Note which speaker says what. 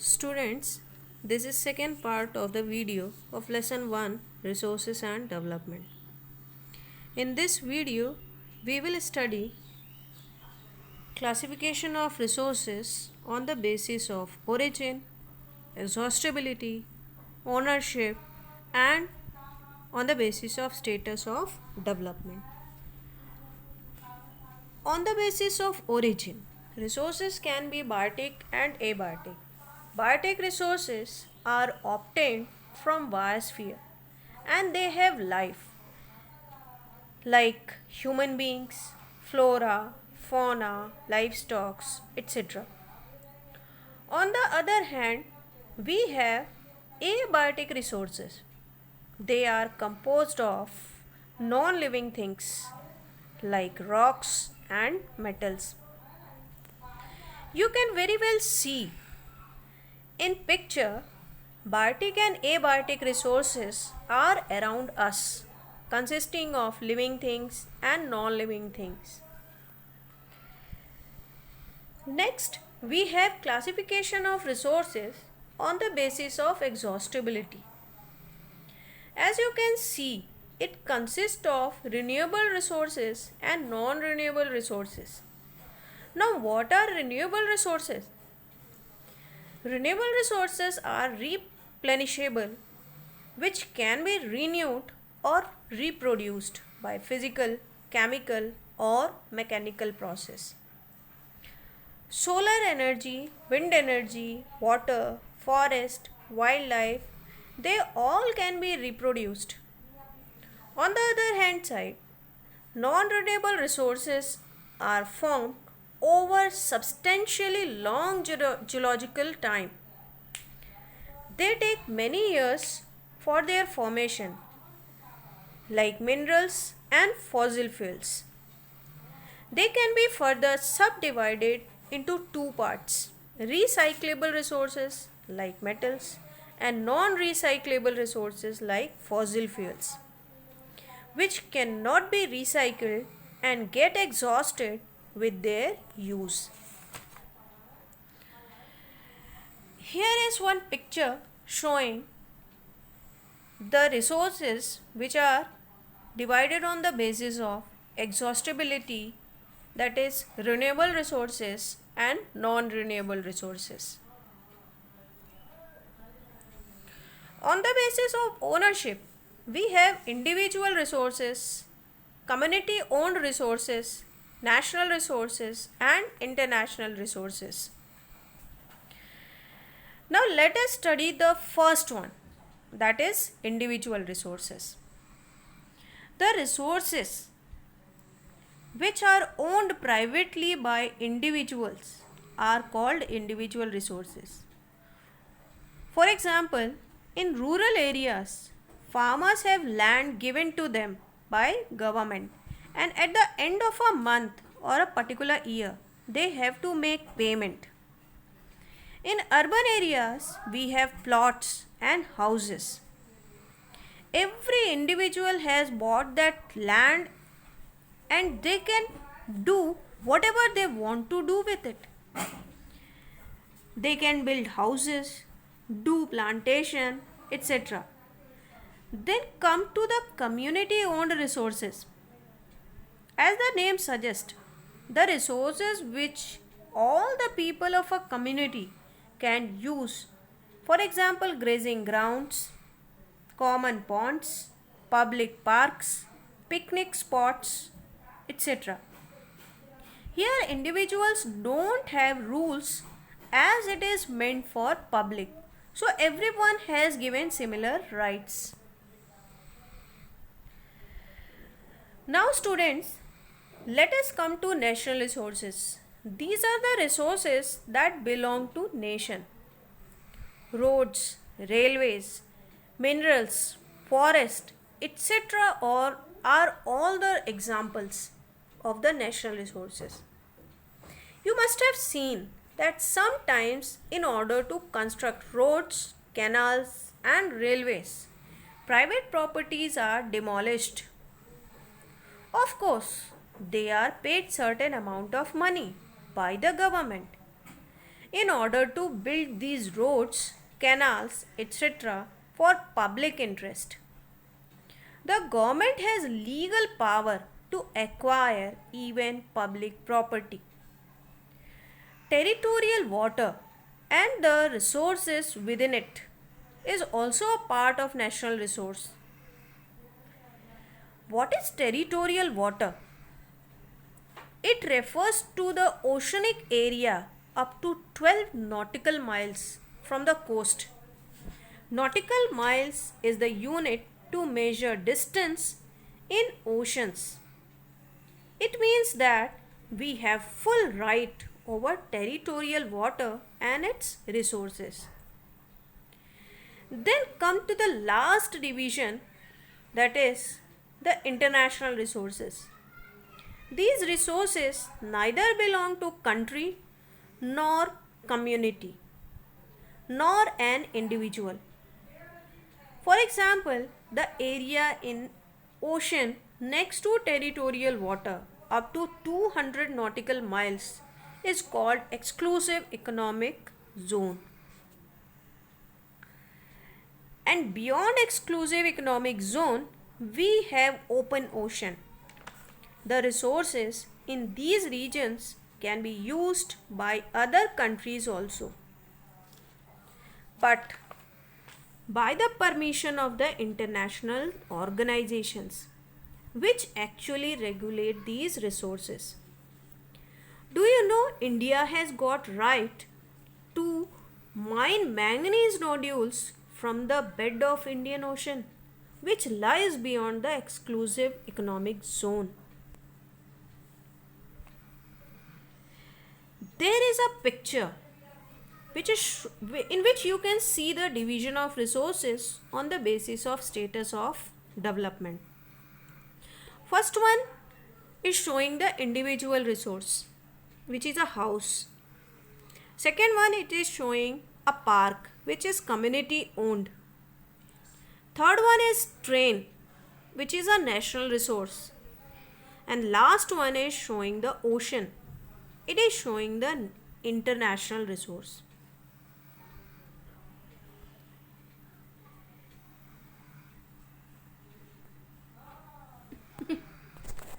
Speaker 1: Students, this is second part of the video of lesson 1 Resources and Development. In this video, we will study classification of resources on the basis of origin, exhaustibility, ownership and on the basis of status of development. On the basis of origin, resources can be biotic and abiotic. Biotic resources are obtained from biosphere and they have life like human beings, flora, fauna, livestock, etc. On the other hand, we have abiotic resources. They are composed of non-living things like rocks and metals. You can very well see in picture biotic and abiotic resources are around us, consisting of living things and non-living things. Next, we have classification of resources on the basis of exhaustibility. As you can see, it consists of renewable resources and non-renewable resources. Now, what are renewable resources? Renewable resources are replenishable, which can be renewed or reproduced by physical, chemical or mechanical process. Solar energy, wind energy, water, forest, wildlife, they all can be reproduced. On the other hand side, non-renewable resources are formed over substantially long geological time. They take many years for their formation, like minerals and fossil fuels. They can be further subdivided into two parts: recyclable resources like metals and non-recyclable resources like fossil fuels, which cannot be recycled and get exhausted with their use. Here is one picture showing the resources which are divided on the basis of exhaustibility, that is renewable resources and non-renewable resources. On the basis of ownership, we have individual resources, community owned resources, national resources and international resources. Now let us study the first one, that is individual resources. The resources which are owned privately by individuals are called individual resources. For example, in rural areas, farmers have land given to them by government, and at the end of a month or a particular year, they have to make payment. In urban areas, we have plots and houses. Every individual has bought that land and they can do whatever they want to do with it. They can build houses, do plantation, etc. Then come to the community owned resources. As the name suggests, the resources which all the people of a community can use, for example grazing grounds, common ponds, public parks, picnic spots, etc. Here individuals don't have rules as it is meant for public. So everyone has given similar rights. Now students, let us come to national resources. These are the resources that belong to nation. Roads, railways, minerals, forest, etc. are all the examples of the national resources. You must have seen that sometimes in order to construct roads, canals and railways, private properties are demolished. Of course, they are paid certain amount of money by the government. in order to build these roads, canals, etc. for public interest. The government has legal power to acquire even public property. Territorial water and the resources within it is also a part of national resource. What is territorial water? It refers to the oceanic area up to 12 nautical miles from the coast. Nautical miles is the unit to measure distance in oceans. It means that we have full right over territorial water and its resources. Then come to the last division, that is the international resources. These resources neither belong to country nor community nor an individual. For example, the area in ocean next to territorial water up to 200 nautical miles is called exclusive economic zone. And beyond exclusive economic zone, we have open ocean. The resources in these regions can be used by other countries also, but by the permission of the international organizations which actually regulate these resources. Do you know India has got right to mine manganese nodules from the bed of Indian Ocean, which lies beyond the exclusive economic zone? There is a picture in which you can see the division of resources on the basis of status of development. First one is showing the individual resource, which is a house. Second one, it is showing a park, which is community owned. Third one is train, which is a national resource. And last one is showing the ocean. It is showing the international resource.